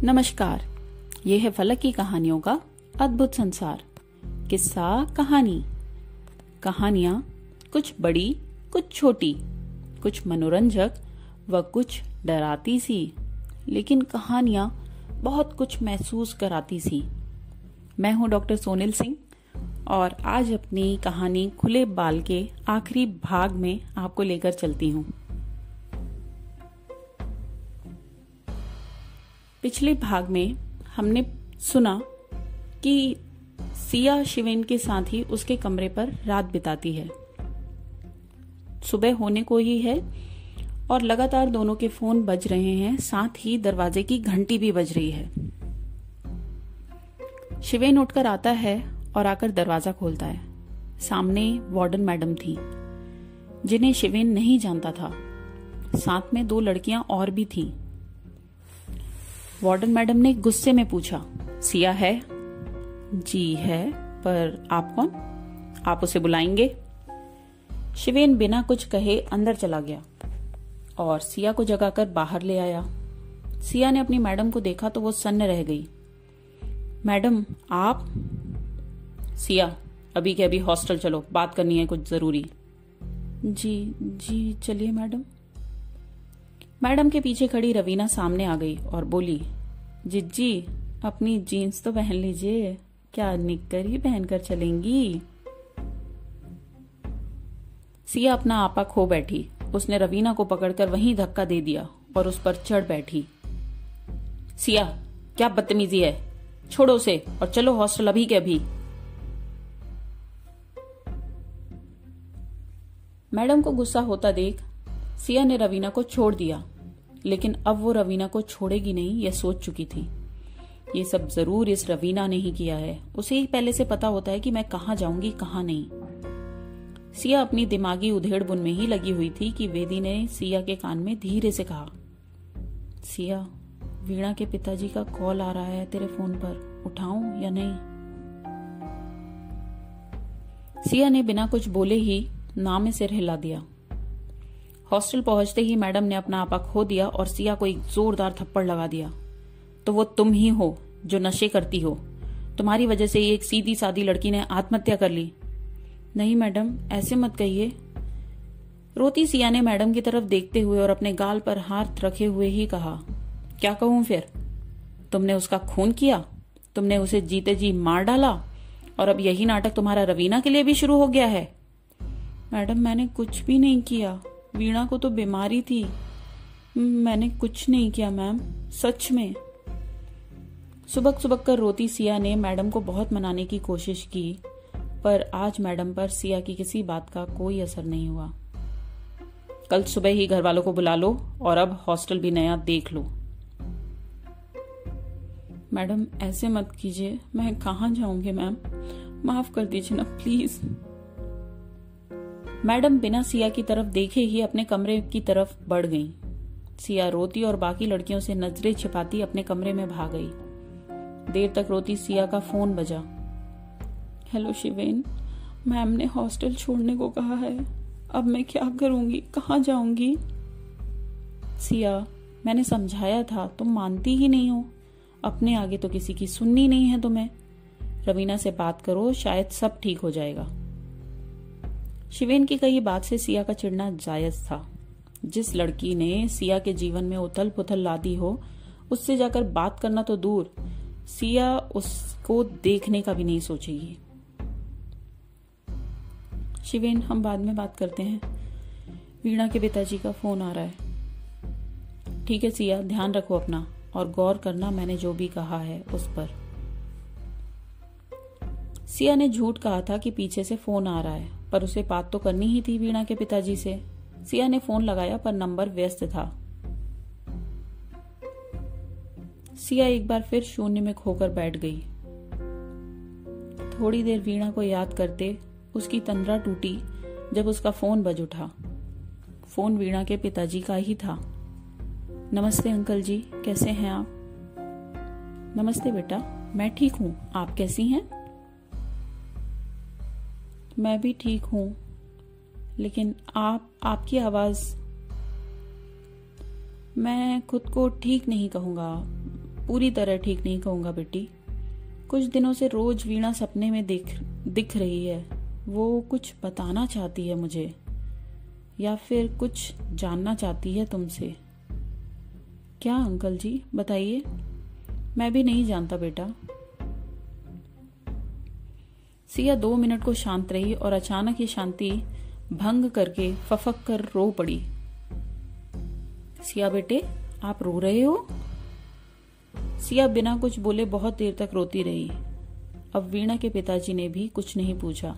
नमस्कार। ये है फलक की कहानियों का अद्भुत संसार। किस्सा कहानी। कहानियां कुछ बड़ी, कुछ छोटी, कुछ मनोरंजक व कुछ डराती सी, लेकिन कहानियां बहुत कुछ महसूस कराती सी। मैं हूं डॉक्टर सोनिल सिंह और आज अपनी कहानी खुले बाल के आखिरी भाग में आपको लेकर चलती हूं। पिछले भाग में हमने सुना कि सिया शिवेन के साथ ही उसके कमरे पर रात बिताती है। सुबह होने को ही है और लगातार दोनों के फोन बज रहे हैं, साथ ही दरवाजे की घंटी भी बज रही है। शिवेन उठकर आता है और आकर दरवाजा खोलता है। सामने वार्डन मैडम थी, जिन्हें शिवेन नहीं जानता था। साथ में 2 लड़कियां और भी थीं। वार्डन मैडम ने गुस्से में पूछा, सिया है? जी है, पर आप कौन? आप उसे बुलाएंगे? शिवेन बिना कुछ कहे अंदर चला गया और सिया को जगाकर बाहर ले आया। सिया ने अपनी मैडम को देखा तो वो सन्न रह गई। मैडम आप? सिया, अभी के अभी हॉस्टल चलो, बात करनी है कुछ जरूरी। जी चलिए मैडम। मैडम के पीछे खड़ी रवीना सामने आ गई और बोली, जिज्जी अपनी जीन्स तो पहन लीजिए, क्या निक्कर ही पहनकर चलेंगी? सिया अपना आपा खो बैठी। उसने रवीना को पकड़कर वहीं धक्का दे दिया और उस पर चढ़ बैठी। सिया, क्या बदतमीजी है? छोड़ो उसे और चलो हॉस्टल अभी के अभी। मैडम को गुस्सा होता देख सिया ने रवीना को छोड़ दिया, लेकिन अब वो रवीना को छोड़ेगी नहीं, यह सोच चुकी थी। ये सब जरूर इस रवीना ने ही किया है। उसे ही पहले से पता होता है कि मैं कहाँ जाऊंगी कहाँ नहीं। सिया अपनी दिमागी उधेड़बुन में ही लगी हुई थी कि वेदी ने सिया के कान में धीरे से कहा, सिया, वीणा के पिताजी का कॉल आ रहा है तेरे फोन पर, उठाऊं या नहीं? सिया ने बिना कुछ बोले ही ना में सिर हिला दिया। हॉस्टल पहुंचते ही मैडम ने अपना आपा खो दिया और सिया को एक जोरदार थप्पड़ लगा दिया। तो वो तुम ही हो जो नशे करती हो। तुम्हारी वजह से एक सीधी सादी लड़की ने आत्महत्या कर ली। नहीं मैडम, ऐसे मत कहिए। रोती सिया ने मैडम की तरफ देखते हुए और अपने गाल पर हाथ रखे हुए ही कहा, क्या कहूं फिर? तुमने उसका खून किया, तुमने उसे जीते जी मार डाला और अब यही नाटक तुम्हारा रवीना के लिए भी शुरू हो गया है। मैडम, मैंने कुछ भी नहीं किया। वीणा को तो बीमारी थी, मैंने कुछ नहीं किया मैम, सच में। सुबक सुबक कर रोती सिया ने मैडम को बहुत मनाने की कोशिश की, पर आज मैडम पर सिया की किसी बात का कोई असर नहीं हुआ। कल सुबह ही घर वालों को बुला लो और अब हॉस्टल भी नया देख लो। मैडम ऐसे मत कीजिए, मैं कहाँ जाऊंगी मैम, माफ कर दीजिए ना प्लीज। मैडम बिना सिया की तरफ देखे ही अपने कमरे की तरफ बढ़ गईं। सिया रोती और बाकी लड़कियों से नजरें छिपाती अपने कमरे में भाग गई। देर तक रोती सिया का फोन बजा। हेलो शिवेन, मैम ने हॉस्टल छोड़ने को कहा है, अब मैं क्या करूंगी, कहाँ जाऊंगी? सिया, मैंने समझाया था, तुम मानती ही नहीं हो। अपने आगे तो किसी की सुननी नहीं है तुम्हें। रवीना से बात करो, शायद सब ठीक हो जाएगा। शिवेन की कही बात से सिया का चिढ़ना जायज था। जिस लड़की ने सिया के जीवन में उथल पुथल ला दी हो, उससे जाकर बात करना तो दूर, सिया उसको देखने का भी नहीं सोचेगी। शिवेन, हम बाद में बात करते हैं, वीणा के पिताजी का फोन आ रहा है। ठीक है सिया, ध्यान रखो अपना और गौर करना मैंने जो भी कहा है उस पर। सिया ने झूठ कहा था कि पीछे से फोन आ रहा है, पर उसे बात तो करनी ही थी वीणा के पिताजी से। सिया ने फोन लगाया पर नंबर व्यस्त था। सिया एक बार फिर शून्य में खोकर बैठ गई। थोड़ी देर वीणा को याद करते उसकी तंद्रा टूटी जब उसका फोन बज उठा। फोन वीणा के पिताजी का ही था। नमस्ते अंकल जी, कैसे हैं आप? नमस्ते बेटा, मैं ठीक हूँ, आप कैसी हैं? मैं भी ठीक हूँ, लेकिन आपकी आवाज। मैं खुद को ठीक नहीं कहूंगा, पूरी तरह ठीक नहीं कहूंगा बेटी। कुछ दिनों से रोज वीणा सपने में दिख रही है। वो कुछ बताना चाहती है मुझे, या फिर कुछ जानना चाहती है तुमसे। क्या अंकल जी, बताइए। मैं भी नहीं जानता बेटा। सिया 2 मिनट को शांत रही और अचानक ये शांति भंग करके फफक कर रो पड़ी। सिया बेटे, आप रो रहे हो? सिया बिना कुछ बोले बहुत देर तक रोती रही। अब वीणा के पिताजी ने भी कुछ नहीं पूछा।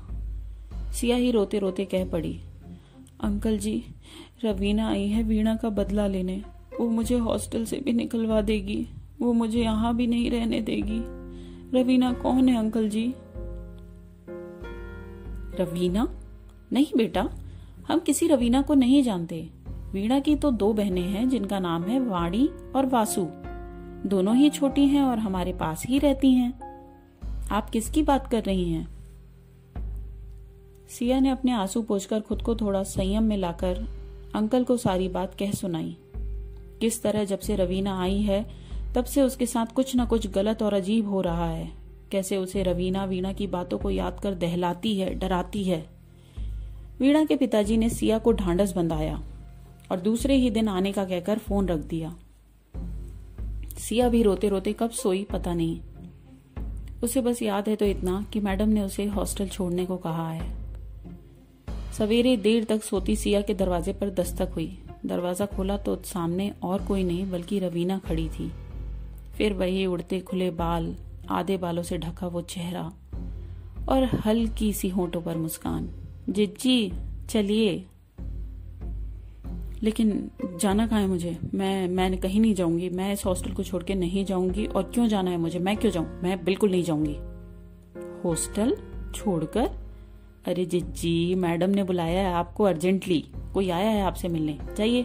सिया ही रोते रोते कह पड़ी, अंकल जी, रवीना आई है वीणा का बदला लेने। वो मुझे हॉस्टल से भी निकलवा देगी। वो मुझे यहाँ भी नहीं रहने देगी। रवीना कौन है अंकल जी? रवीना? नहीं बेटा, हम किसी रवीना को नहीं जानते। वीणा की तो 2 बहनें हैं जिनका नाम है वाणी और वासु। दोनों ही छोटी हैं और हमारे पास ही रहती हैं। आप किसकी बात कर रही हैं? सिया ने अपने आंसू पोंछकर खुद को थोड़ा संयम में लाकर अंकल को सारी बात कह सुनाई। किस तरह जब से रवीना आई है तब से उसके साथ कुछ न कुछ गलत और अजीब हो रहा है। कैसे उसे रवीना वीणा की बातों को याद कर दहलाती है, डराती है। वीणा के पिताजी ने सिया को ढांढस बंधाया और दूसरे ही दिन आने का कहकर फोन रख दिया। सिया भी रोते रोते कब सोई पता नहीं। उसे बस याद है तो इतना कि मैडम ने उसे हॉस्टल छोड़ने को कहा है। सवेरे देर तक सोती सिया के दरवाजे पर दस्तक हुई। दरवाजा खोला तो सामने और कोई नहीं बल्कि रवीना खड़ी थी। फिर वही उड़ते खुले बाल, आधे बालों से ढका वो चेहरा और हल्की सी होंठों पर मुस्कान। जिज्जी चलिए। लेकिन जाना कहाँ है मुझे? मैं कहीं नहीं जाऊंगी। मैं इस हॉस्टल को छोड़ के नहीं जाऊंगी। और क्यों जाना है मुझे? मैं क्यों जाऊं? मैं बिल्कुल नहीं जाऊंगी। हॉस्टल छोड़कर? अरे जिज्जी, मैडम ने बुलाया है आपको अर्जेंटली। कोई आया है आपसे मिलने, जाइए।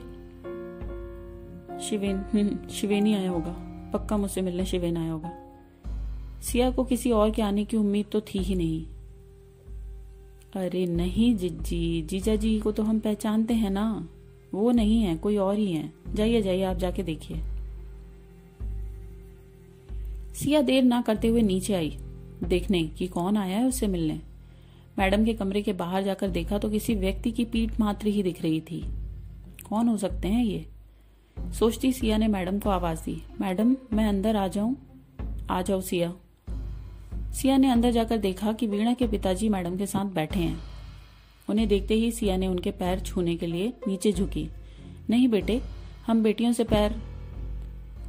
शिवेन ही आया होगा, पक्का मुझसे मिलने शिवेन आया होगा। सिया को किसी और के आने की उम्मीद तो थी ही नहीं। अरे नहीं जिज्जी, जीजा जी को तो हम पहचानते हैं ना। वो नहीं है, कोई और ही है। जाइए जाइए, आप जाके देखिए। सिया देर ना करते हुए नीचे आई, देखने कि कौन आया है उससे मिलने। मैडम के कमरे के बाहर जाकर देखा तो किसी व्यक्ति की पीठ मात्र ही दिख रही थी। कौन हो सकते हैं ये? सोचती सिया ने मैडम को आवाज दी, मैडम मैं अंदर आ जाऊं? आ जाओ सिया। सिया ने अंदर जाकर देखा कि वीणा के पिताजी मैडम के साथ बैठे हैं। उन्हें देखते ही सिया ने उनके पैर छूने के लिए नीचे झुकी। नहीं बेटे, हम बेटियों से पैर।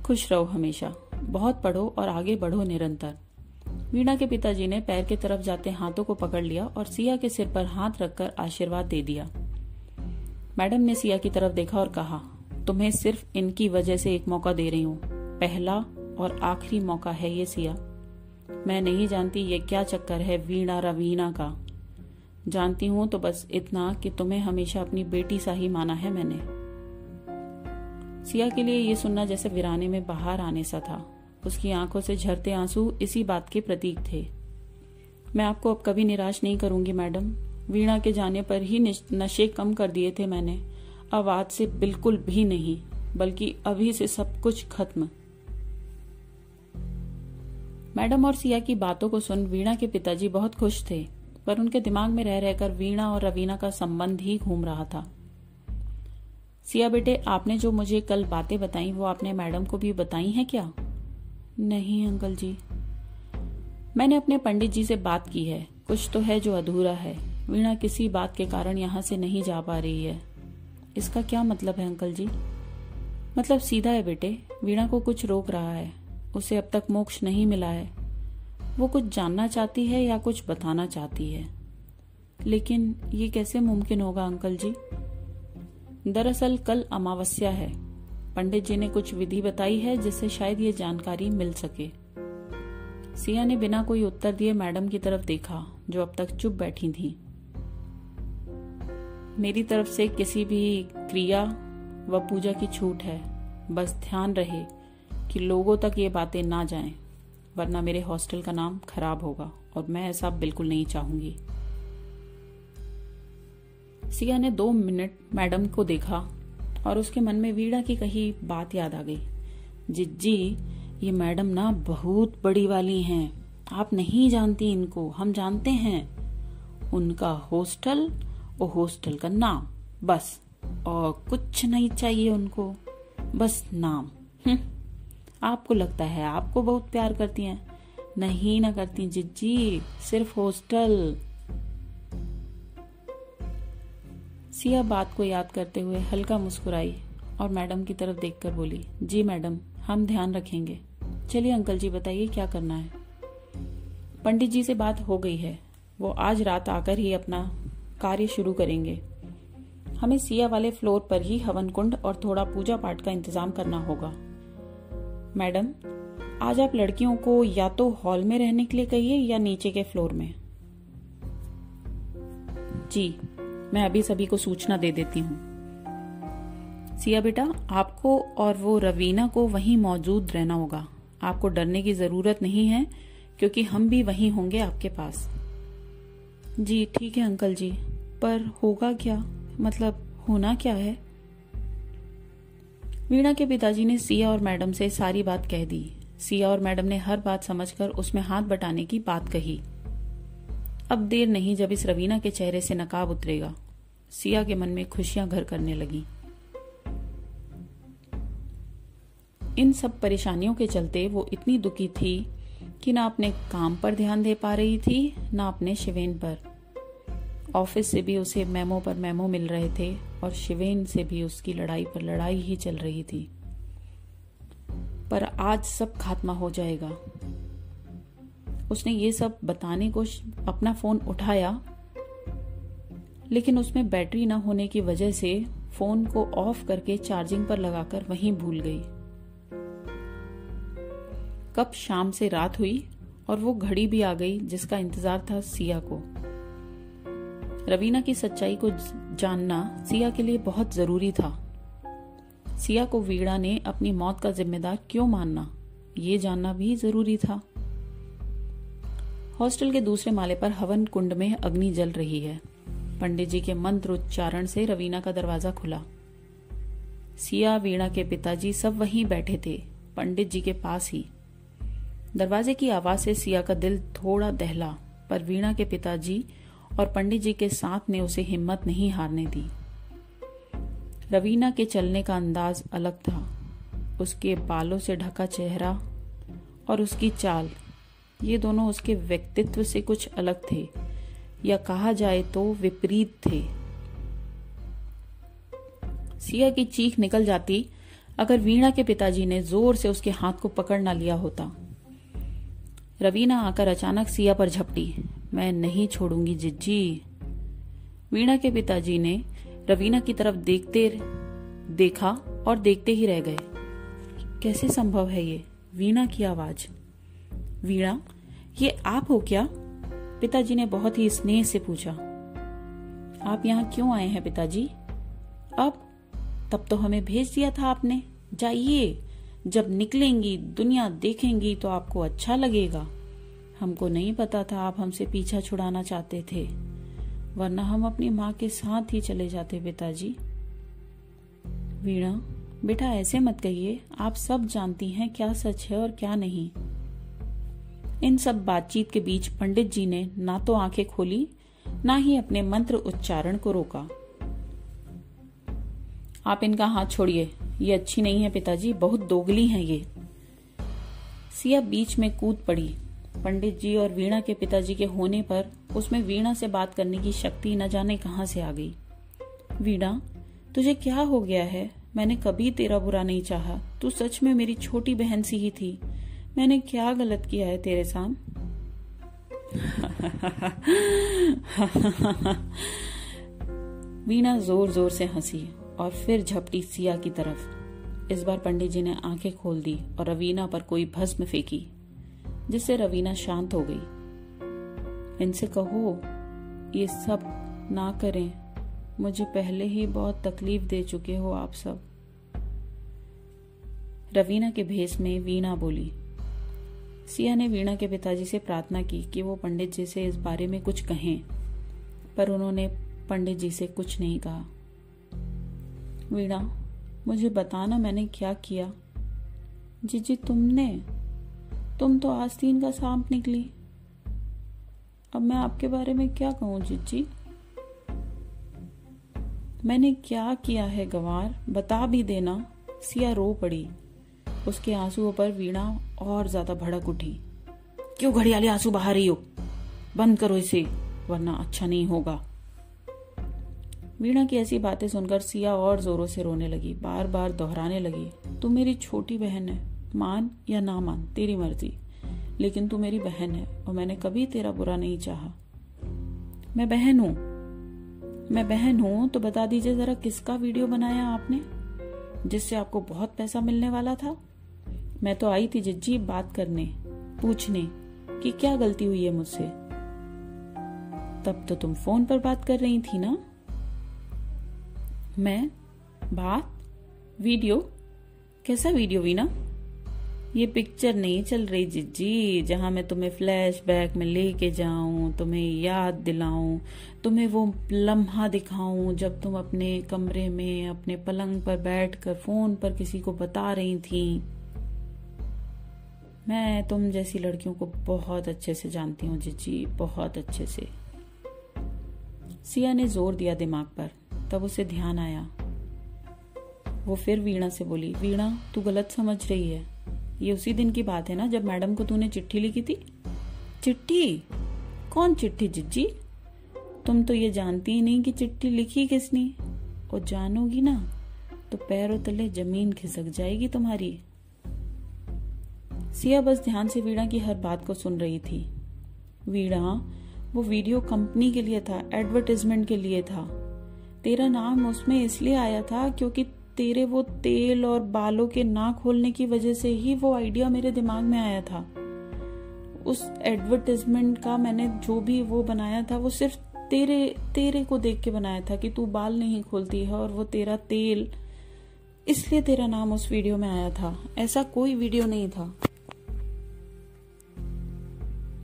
खुश रहो हमेशा, बहुत पढ़ो और आगे बढ़ो निरंतर। वीणा के पिताजी ने पैर की तरफ जाते हाथों को पकड़ लिया और सिया के सिर पर हाथ रखकर आशीर्वाद दे दिया। मैडम ने सिया की तरफ देखा और कहा, तुम्हें सिर्फ इनकी वजह से एक मौका दे रही हूँ। पहला और आखिरी मौका है ये सिया। मैं नहीं जानती ये क्या चक्कर है वीणा रवीना का। जानती हूं तो बस इतना कि तुम्हें हमेशा अपनी बेटी सा ही माना है मैंने। सिया के लिए ये सुनना जैसे वीराने में बाहर आने सा था। उसकी आंखों से झरते आंसू इसी बात के प्रतीक थे। मैं आपको अब कभी निराश नहीं करूंगी मैडम। वीणा के जाने पर ही नशे कम कर दिए थे मैंने। अब आज से बिल्कुल भी नहीं, बल्कि अभी से सब कुछ खत्म। मैडम और सिया की बातों को सुन वीणा के पिताजी बहुत खुश थे, पर उनके दिमाग में रह रहकर वीणा और रवीना का संबंध ही घूम रहा था। सिया बेटे, आपने जो मुझे कल बातें बताई वो आपने मैडम को भी बताई हैं क्या? नहीं अंकल जी। मैंने अपने पंडित जी से बात की है। कुछ तो है जो अधूरा है। वीणा किसी बात के कारण यहाँ से नहीं जा पा रही है। इसका क्या मतलब है अंकल जी? मतलब सीधा है बेटे, वीणा को कुछ रोक रहा है। उसे अब तक मोक्ष नहीं मिला है। वो कुछ जानना चाहती है या कुछ बताना चाहती है। लेकिन ये कैसे मुमकिन होगा अंकल जी? दरअसल कल अमावस्या है। पंडित जी ने कुछ विधि बताई है जिससे शायद ये जानकारी मिल सके। सिया ने बिना कोई उत्तर दिए मैडम की तरफ देखा, जो अब तक चुप बैठी थी। मेरी तरफ से किसी भी क्रिया व पूजा की छूट है। बस ध्यान रहे कि लोगों तक ये बातें ना जाएं, वरना मेरे हॉस्टल का नाम खराब होगा और मैं ऐसा बिल्कुल नहीं चाहूंगी। सिया ने 2 मिनट मैडम को देखा और उसके मन में वीणा की कही बात याद आ गई। जिज्जी, ये मैडम ना बहुत बड़ी वाली हैं, आप नहीं जानती इनको, हम जानते हैं। उनका हॉस्टल और हॉस्टल का नाम, बस, और कुछ नहीं चाहिए उनको, बस नाम। आपको लगता है आपको बहुत प्यार करती हैं, नहीं ना करती जिज्जी, सिर्फ हॉस्टल। सिया बात को याद करते हुए हल्का मुस्कुराई और मैडम की तरफ देखकर बोली, जी मैडम, हम ध्यान रखेंगे। चलिए अंकल जी, बताइए क्या करना है। पंडित जी से बात हो गई है, वो आज रात आकर ही अपना कार्य शुरू करेंगे। हमें सिया वाले फ्लोर पर ही हवन कुंड और थोड़ा पूजा पाठ का इंतजाम करना होगा। मैडम, आज आप लड़कियों को या तो हॉल में रहने के लिए कहिए या नीचे के फ्लोर में। जी, मैं अभी सभी को सूचना दे देती हूँ। सिया बेटा, आपको और वो रवीना को वहीं मौजूद रहना होगा। आपको डरने की जरूरत नहीं है, क्योंकि हम भी वहीं होंगे आपके पास। जी ठीक है अंकल जी, पर होगा क्या, मतलब होना क्या है? वीणा के पिताजी ने सिया और मैडम से सारी बात कह दी। सिया और मैडम ने हर बात समझकर उसमें हाथ बटाने की बात कही। अब देर नहीं, जब इस रवीना के चेहरे से नकाब उतरेगा। सिया के मन में खुशियां घर करने लगी। इन सब परेशानियों के चलते वो इतनी दुखी थी कि ना अपने काम पर ध्यान दे पा रही थी, ना अपने शिवेन पर। ऑफिस से भी उसे मेमो पर मेमो मिल रहे थे और शिवेन से भी उसकी लड़ाई पर लड़ाई ही चल रही थी। पर आज सब खात्मा हो जाएगा। उसने ये सब बताने को अपना फोन उठाया, लेकिन उसमें बैटरी न होने की वजह से फोन को ऑफ करके चार्जिंग पर लगाकर वहीं भूल गई। कब शाम से रात हुई और वो घड़ी भी आ गई जिसका इंतजार था सिया को। रवीना की सच्चाई को जानना सिया के लिए बहुत जरूरी था। सिया को वीणा ने अपनी मौत का जिम्मेदार क्यों मानना, ये जानना भी जरूरी था। हॉस्टल के दूसरे माले पर हवन कुंड में अग्नि जल रही है। पंडित जी के मंत्र उच्चारण से रवीना का दरवाजा खुला। सिया, वीणा के पिताजी सब वहीं बैठे थे, पंडित जी के पास ही। दरवाजे की आवाज से सिया का दिल थोड़ा दहला, पर वीणा के पिताजी और पंडित जी के साथ ने उसे हिम्मत नहीं हारने दी। रवीना के चलने का अंदाज अलग था। उसके बालों से ढका चेहरा और उसकी चाल, ये दोनों उसके व्यक्तित्व से कुछ अलग थे, या कहा जाए तो विपरीत थे। सिया की चीख निकल जाती अगर वीणा के पिताजी ने जोर से उसके हाथ को पकड़ ना लिया होता। रवीना आकर अचानक सिया पर झपटी। मैं नहीं छोड़ूंगी जिज्जी। वीणा के पिताजी ने रवीना की तरफ देखा और देखते ही रह गए। कैसे संभव है ये? वीणा की आवाज। वीणा, ये आप हो क्या? पिताजी ने बहुत ही स्नेह से पूछा। आप यहाँ क्यों आए हैं पिताजी? अब? तब तो हमें भेज दिया था आपने। जाइए, जब निकलेंगी दुनिया देखेंगी तो आपको अच्छा लगेगा। हमको नहीं पता था आप हमसे पीछा छुड़ाना चाहते थे, वरना हम अपनी माँ के साथ ही चले जाते पिताजी। वीणा बेटा, ऐसे मत कहिए, आप सब जानती हैं क्या सच है और क्या नहीं। इन सब बातचीत के बीच पंडित जी ने ना तो आंखें खोली, ना ही अपने मंत्र उच्चारण को रोका। आप इनका हाथ छोड़िए, ये अच्छी नहीं है पिताजी, बहुत दोगली हैं ये। सिया बीच में कूद पड़ी। पंडित जी और वीणा के पिताजी के होने पर उसमें वीणा से बात करने की शक्ति न जाने कहां से आ गई। वीणा, तुझे क्या हो गया है? मैंने कभी तेरा बुरा नहीं चाहा, तू सच में मेरी छोटी बहन सी ही थी। मैंने क्या गलत किया है तेरे साथ? वीणा जोर जोर से हंसी और फिर झपटी सिया की तरफ। इस बार पंडित जी ने आंखें खोल दी और रवीना पर कोई भस्म फेंकी, जिससे रवीना शांत हो गई। इनसे कहो ये सब ना करें, मुझे पहले ही बहुत तकलीफ दे चुके हो आप सब। रवीना के भेष में वीणा बोली। सिया ने वीणा के पिताजी से प्रार्थना की कि वो पंडित जी से इस बारे में कुछ कहें, पर उन्होंने पंडित जी से कुछ नहीं कहा। वीणा, मुझे बताना मैंने क्या किया? जीजी तुम तो आस्तीन का सांप निकली। अब मैं आपके बारे में क्या कहूँ जीजी? मैंने क्या किया है गवार, बता भी देना। सिया रो पड़ी। उसके आंसुओं पर वीणा और ज्यादा भड़क उठी। क्यों घड़ियाली आंसू बहा रही हो? बंद करो इसे, वरना अच्छा नहीं होगा। वीणा की ऐसी बातें सुनकर सिया और जोरों से रोने लगी, बार बार दोहराने लगी, तू मेरी छोटी बहन है, मान या ना मान तेरी मर्जी, लेकिन तू मेरी बहन है और मैंने कभी तेरा बुरा नहीं चाहा। मैं बहन हूं तो बता दीजिए जरा, किसका वीडियो बनाया आपने जिससे आपको बहुत पैसा मिलने वाला था? मैं तो आई थी जिज्जी बात करने, पूछने कि क्या गलती हुई है मुझसे। तब तो तुम फोन पर बात कर रही थी ना? मैं बात? वीडियो? कैसा वीडियो वीणा? ये पिक्चर नहीं चल रही जिज्जी, जहां मैं तुम्हें फ्लैशबैक में लेके जाऊं, तुम्हें याद दिलाऊं, तुम्हें वो लम्हा दिखाऊं जब तुम अपने कमरे में अपने पलंग पर बैठकर फोन पर किसी को बता रही थी। मैं तुम जैसी लड़कियों को बहुत अच्छे से जानती हूँ जिज्जी, बहुत अच्छे से। सिया ने जोर दिया दिमाग पर। तब उसे ध्यान आया। वो फिर वीणा से बोली, वीणा तू गलत समझ रही है। ये उसी दिन की बात है ना जब मैडम को तूने चिट्ठी लिखी थी? चिट्ठी? कौन चिट्ठी जिज्जी? तुम तो ये जानती ही नहीं कि चिट्ठी लिखी किसने, और जानोगी ना तो पैरों तले जमीन खिसक जाएगी तुम्हारी। सिया बस ध्यान से वीणा की हर बात को सुन रही थी। वीणा, वो वीडियो कंपनी के लिए था, एडवर्टाइजमेंट के लिए था। तेरा नाम उसमें इसलिए आया था क्योंकि तेरे वो तेल और बालों के नाक खोलने की वजह से ही वो आइडिया मेरे दिमाग में आया था। उस एडवर्टाइजमेंट का मैंने जो भी वो बनाया था वो सिर्फ तेरे को देख के बनाया था कि तू बाल नहीं खोलती है और वो तेरा तेल, इसलिए तेरा नाम उस वीडियो में आया था। ऐसा कोई वीडियो नहीं था।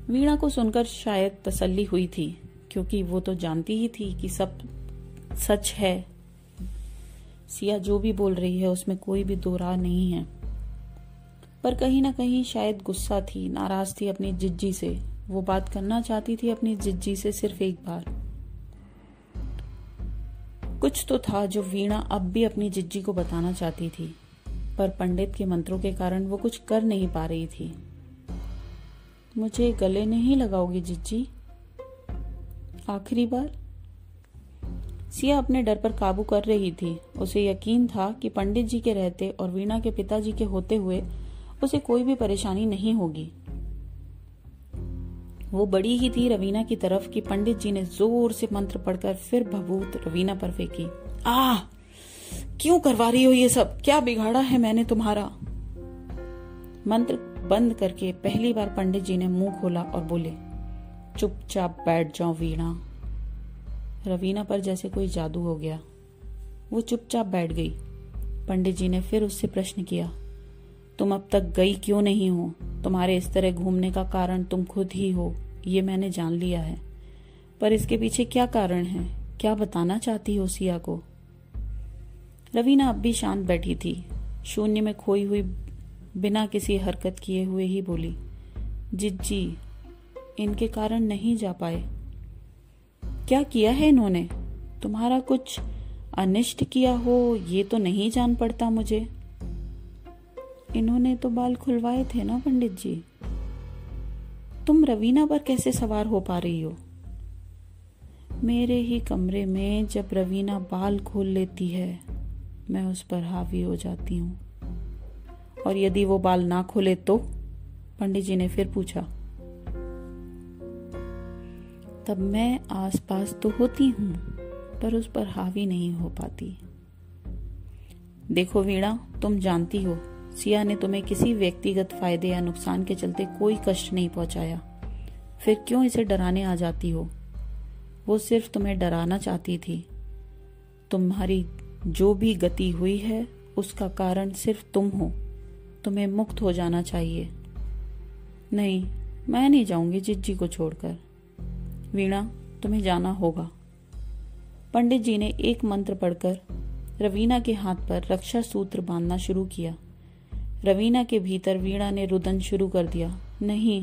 वीणा को सुनकर शायद तसल्ली हुई थी, क्योंकि वो तो जानती ही थी कि सब सच है। सिया जो भी बोल रही है उसमें कोई भी दो राह नहीं है, पर कहीं ना कहीं शायद गुस्सा थी, नाराज थी अपनी जिज्जी से। वो बात करना चाहती थी अपनी जिज्जी से सिर्फ एक बार। कुछ तो था जो वीणा अब भी अपनी जिज्जी को बताना चाहती थी, पर पंडित के मंत्रों के कारण वो कुछ कर नहीं पा रही थी। मुझे गले नहीं लगाओगी जिज्जी? आखिरी बार? सिया अपने डर पर काबू कर रही थी। उसे यकीन था कि पंडित जी के रहते और वीणा के पिताजी के होते हुए उसे कोई भी परेशानी नहीं होगी। वो बड़ी ही थी रवीना की तरफ कि पंडित जी ने जोर से मंत्र पढ़कर फिर भभूत रवीना पर फेंकी। आह, क्यों करवा रही हो ये सब? क्या बिगाड़ा है मैंने तुम्हारा? मंत्र बंद करके पहली बार पंडित जी ने मुंह खोला और बोले, चुपचाप बैठ जाओ वीणा। रवीना पर जैसे कोई जादू हो गया। वो चुपचाप बैठ गई। पंडित जी ने फिर उससे प्रश्न किया, तुम अब तक गई क्यों नहीं हो? तुम्हारे इस तरह घूमने का कारण तुम खुद ही हो, ये मैंने जान लिया है, पर इसके पीछे क्या कारण है? क्या बताना चाहती हो सिया को? रवीना अब भी शांत बैठी थी, शून्य में खोई हुई, बिना किसी हरकत किए हुए ही बोली, जिज्जी इनके कारण नहीं जा पाए। क्या किया है इन्होंने? तुम्हारा कुछ अनिष्ट किया हो ये तो नहीं जान पड़ता मुझे। इन्होंने तो बाल खुलवाए थे ना पंडित जी। तुम रवीना पर कैसे सवार हो पा रही हो? मेरे ही कमरे में जब रवीना बाल खोल लेती है मैं उस पर हावी हो जाती हूँ। और यदि वो बाल ना खोले तो? पंडित जी ने फिर पूछा। तब मैं आसपास तो होती हूँ पर उस पर हावी नहीं हो पाती। देखो वीणा, तुम जानती हो सिया ने तुम्हें किसी व्यक्तिगत फायदे या नुकसान के चलते कोई कष्ट नहीं पहुंचाया, फिर क्यों इसे डराने आ जाती हो? वो सिर्फ तुम्हें डराना चाहती थी। तुम्हारी जो भी गति हुई है उसका कारण सिर्फ तुम हो। तुम्हें मुक्त हो जाना चाहिए। नहीं, मैं नहीं जाऊंगी जिज्जी को छोड़कर। वीणा, तुम्हें जाना होगा। पंडित जी ने एक मंत्र पढ़कर रवीना के हाथ पर रक्षा सूत्र बांधना शुरू किया। रवीना के भीतर वीणा ने रुदन शुरू कर दिया। नहीं,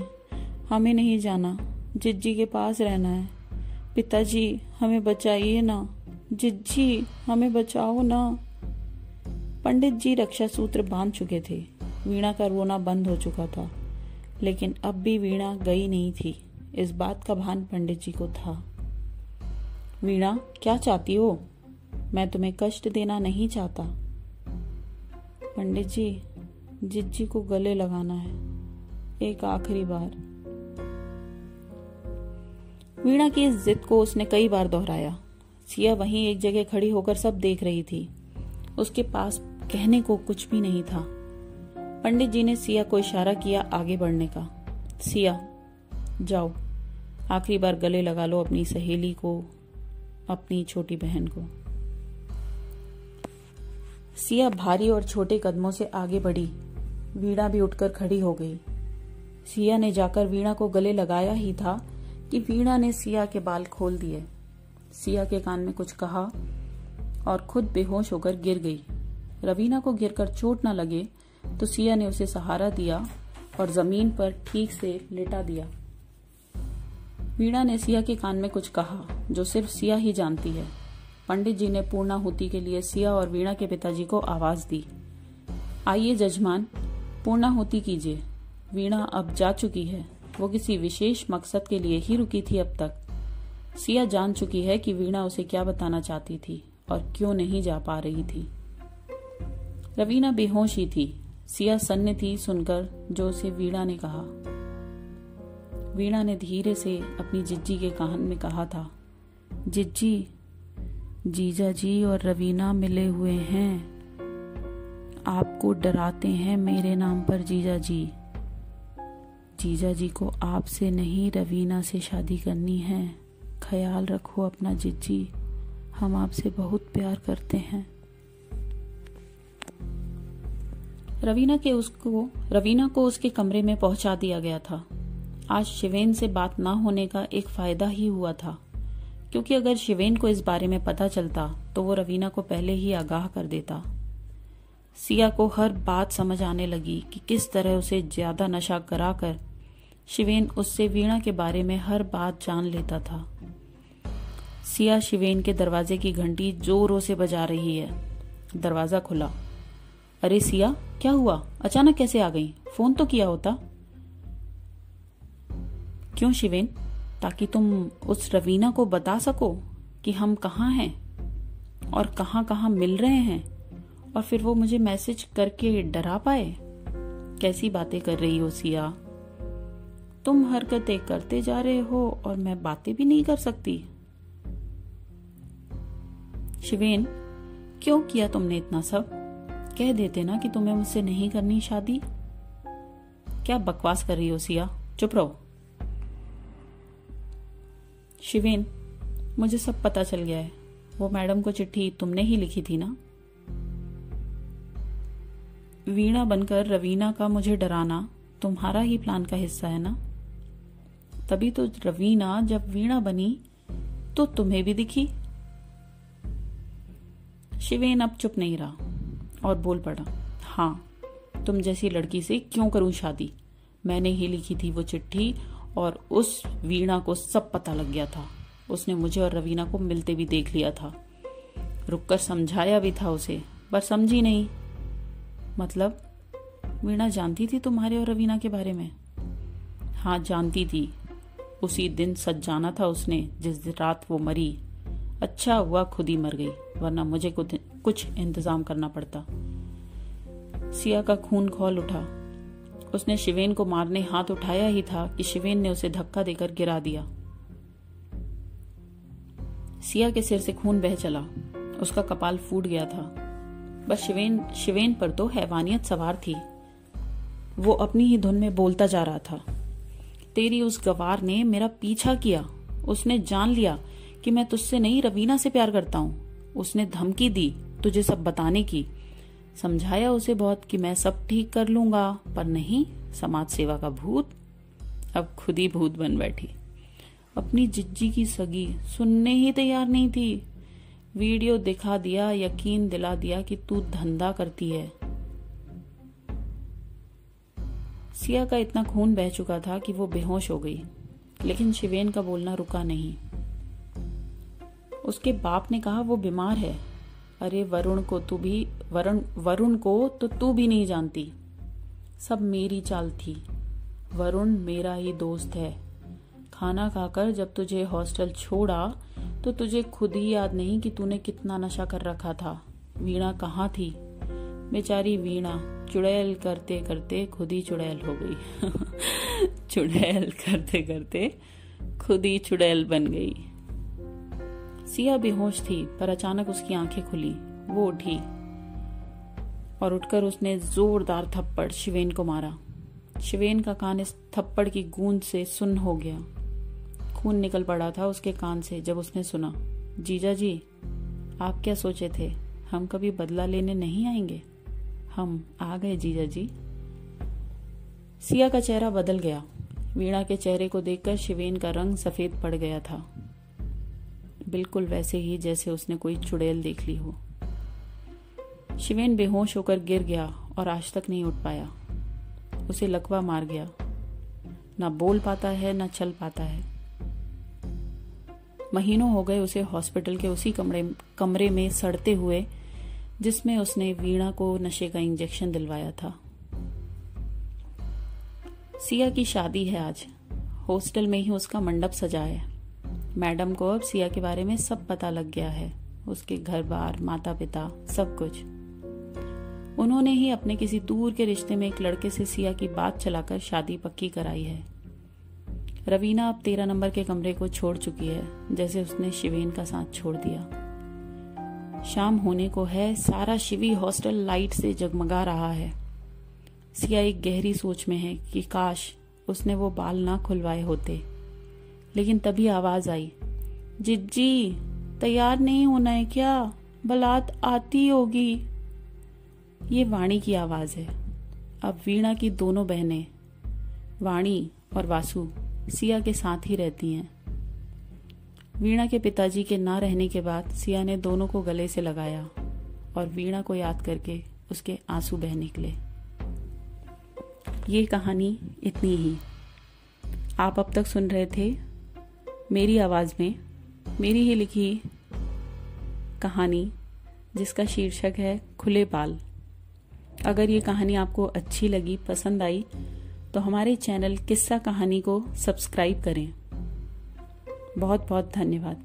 हमें नहीं जाना, जिज्जी के पास रहना है। पिताजी हमें बचाइए ना, जिज्जी हमें बचाओ ना। पंडित जी रक्षा सूत्र बांध चुके थे। वीणा का रोना बंद हो चुका था, लेकिन अब भी वीणा गई नहीं थी। इस बात का भान पंडित जी को था। वीणा, क्या चाहती हो? मैं तुम्हें कष्ट देना नहीं चाहता। पंडित जी, जिज्जी को गले लगाना है, एक आखिरी बार। वीणा की इस जिद को उसने कई बार दोहराया। सिया वहीं एक जगह खड़ी होकर सब देख रही थी। उसके पास कहने को कुछ भी नहीं था। पंडित जी ने सिया को इशारा किया आगे बढ़ने का। सिया, जाओ, आखिरी बार गले लगा लो अपनी सहेली को, अपनी छोटी बहन को। सिया भारी और छोटे कदमों से आगे बढ़ी। वीणा भी उठकर खड़ी हो गई। सिया ने जाकर वीणा को गले लगाया ही था कि वीणा ने सिया के बाल खोल दिए। सिया के कान में कुछ कहा और खुद बेहोश होकर गिर गई। रवीना को गिरकर चोट न लगे तो सिया ने उसे सहारा दिया और जमीन पर ठीक से लिटा दिया। वीणा ने सिया के कान में कुछ कहा जो सिर्फ सिया ही जानती है। पंडित जी ने पूर्णाहुति के लिए सिया और वीणा के पिताजी को आवाज दी। आइए जजमान, पूर्णाहुति कीजिए। वीणा अब जा चुकी है। वो किसी विशेष मकसद के लिए ही रुकी थी अब तक। सिया जान चुकी है कि वीणा उसे क्या बताना चाहती थी और क्यों नहीं जा पा रही थी। रवीना बेहोश ही थी। सिया सन्न थी सुनकर जो उसे वीणा ने कहा। वीणा ने धीरे से अपनी जिज्जी के कान में कहा था, जिज्जी, जीजा जी और रवीना मिले हुए हैं। आपको डराते हैं मेरे नाम पर जीजा जी। जीजा जी को आपसे नहीं रवीना से शादी करनी है। ख्याल रखो अपना जिज्जी, हम आपसे बहुत प्यार करते हैं। रवीना को उसके कमरे में पहुंचा दिया गया था। आज शिवेन से बात ना होने का एक फायदा ही हुआ था, क्योंकि अगर शिवेन को इस बारे में पता चलता तो वो रवीना को पहले ही आगाह कर देता। सिया को हर बात समझ आने लगी कि किस तरह उसे ज्यादा नशा कराकर शिवेन उससे वीणा के बारे में हर बात जान लेता था। सिया शिवेन के दरवाजे की घंटी जोरों से बजा रही है। दरवाजा खुला। अरे सिया, क्या हुआ? अचानक कैसे आ गई? फोन तो किया होता। क्यों शिवेन? ताकि तुम उस रवीना को बता सको कि हम कहाँ हैं और कहाँ कहाँ मिल रहे हैं, और फिर वो मुझे मैसेज करके डरा पाए। कैसी बातें कर रही हो सिया? तुम हरकतें करते जा रहे हो और मैं बातें भी नहीं कर सकती। शिवेन, क्यों किया तुमने इतना सब? कह देते ना कि तुम्हें मुझसे नहीं करनी शादी। क्या बकवास कर रही हो सिया? चुप रहो। शिवेन, मुझे सब पता चल गया है। वो मैडम को चिट्ठी तुमने ही लिखी थी ना? वीणा बनकर रवीना का मुझे डराना तुम्हारा ही प्लान का हिस्सा है ना? तभी तो रवीना जब वीणा बनी तो तुम्हें भी दिखी। शिवेन अब चुप नहीं रहा और बोल पड़ा, हाँ, तुम जैसी लड़की से क्यों करूं शादी? मैंने ही लिखी थी वो चिट्ठी और उस वीणा को सब पता लग गया था। उसने मुझे और रवीना को मिलते भी देख लिया था। रुककर समझाया भी था उसे, पर समझी नहीं। मतलब वीणा जानती थी तुम्हारे और रवीना के बारे में? हाँ, जानती थी। उसी दिन सच जाना था उसने जिस रात वो मरी। अच्छा हुआ खुद ही मर गई, वरना मुझे कुछ इंतजाम करना पड़ता। सिया का खून खौल उठा। उसने शिवेन को मारने हाथ उठाया ही था कि शिवेन ने उसे धक्का देकर गिरा दिया। सिया के सिर से खून बह चला। उसका कपाल फूट गया था। बस शिवेन पर तो हैवानियत सवार थी। वो अपनी ही धुन में बोलता जा रहा था। तेरी उस गवार ने मेरा पीछा किया। उसने जान लिया कि मैं तुझसे नहीं रवीना से प्यार करता हूँ। उसने धमकी दी तुझे सब बताने की। समझाया उसे बहुत कि मैं सब ठीक कर लूंगा, पर नहीं, समाज सेवा का भूत अब खुद ही भूत बन बैठी। अपनी जिज्जी की सगी सुनने ही तैयार नहीं थी। वीडियो दिखा दिया, यकीन दिला दिया कि तू धंधा करती है। सिया का इतना खून बह चुका था कि वो बेहोश हो गई, लेकिन शिवेन का बोलना रुका नहीं। उसके बाप ने कहा वो बीमार है। अरे वरुण को तो तू भी नहीं जानती। सब मेरी चाल थी। वरुण मेरा ही दोस्त है। खाना खाकर जब तुझे हॉस्टल छोड़ा तो तुझे खुद ही याद नहीं कि तूने कितना नशा कर रखा था। वीणा कहाँ थी? बेचारी वीणा चुड़ैल करते करते खुद ही चुड़ैल हो गई। चुड़ैल करते करते खुद ही चुड़ैल बन गई। सिया बेहोश थी, पर अचानक उसकी आंखें खुली। वो उठी और उठकर उसने जोरदार थप्पड़ शिवेन को मारा। शिवेन का कान इस थप्पड़ की गूंज से सुन्न हो गया। खून निकल पड़ा था उसके कान से जब उसने सुना, जीजा जी, आप क्या सोचे थे? हम कभी बदला लेने नहीं आएंगे? हम आ गए जीजा जी। सिया का चेहरा बदल गया। वीणा के चेहरे को देखकर शिवेन का रंग सफेद पड़ गया था, बिल्कुल वैसे ही जैसे उसने कोई चुड़ैल देख ली हो। शिवेन बेहोश होकर गिर गया और आज तक नहीं उठ पाया। उसे लकवा मार गया। ना बोल पाता है ना चल पाता है। महीनों हो गए उसे हॉस्पिटल के उसी कमरे में सड़ते हुए जिसमें उसने वीणा को नशे का इंजेक्शन दिलवाया था। सिया की शादी है आज। हॉस्टल में ही उसका मंडप सजा है। मैडम को अब सिया के बारे में सब पता लग गया है, उसके घर बार, माता पिता, सब कुछ। उन्होंने ही अपने किसी दूर के रिश्ते में एक लड़के से सिया की बात चलाकर शादी पक्की कराई है। रवीना अब 13 नंबर के कमरे को छोड़ चुकी है, जैसे उसने शिवेन का साथ छोड़ दिया। शाम होने को है। सारा शिवी हॉस्टल लाइट से जगमगा रहा है। सिया एक गहरी सोच में है कि काश उसने वो बाल ना खुलवाए होते। लेकिन तभी आवाज आई, जिज्जी तैयार नहीं होना है क्या? बारात आती होगी। ये वाणी की आवाज है। अब वीणा की दोनों बहनें, वाणी और वासु, सिया के साथ ही रहती हैं। वीणा के पिताजी के ना रहने के बाद सिया ने दोनों को गले से लगाया और वीणा को याद करके उसके आंसू बह निकले। ये कहानी इतनी ही। आप अब तक सुन रहे थे मेरी आवाज में मेरी ही लिखी कहानी, जिसका शीर्षक है खुले बाल। अगर ये कहानी आपको अच्छी लगी, पसंद आई, तो हमारे चैनल किस्सा कहानी को सब्सक्राइब करें। बहुत बहुत धन्यवाद।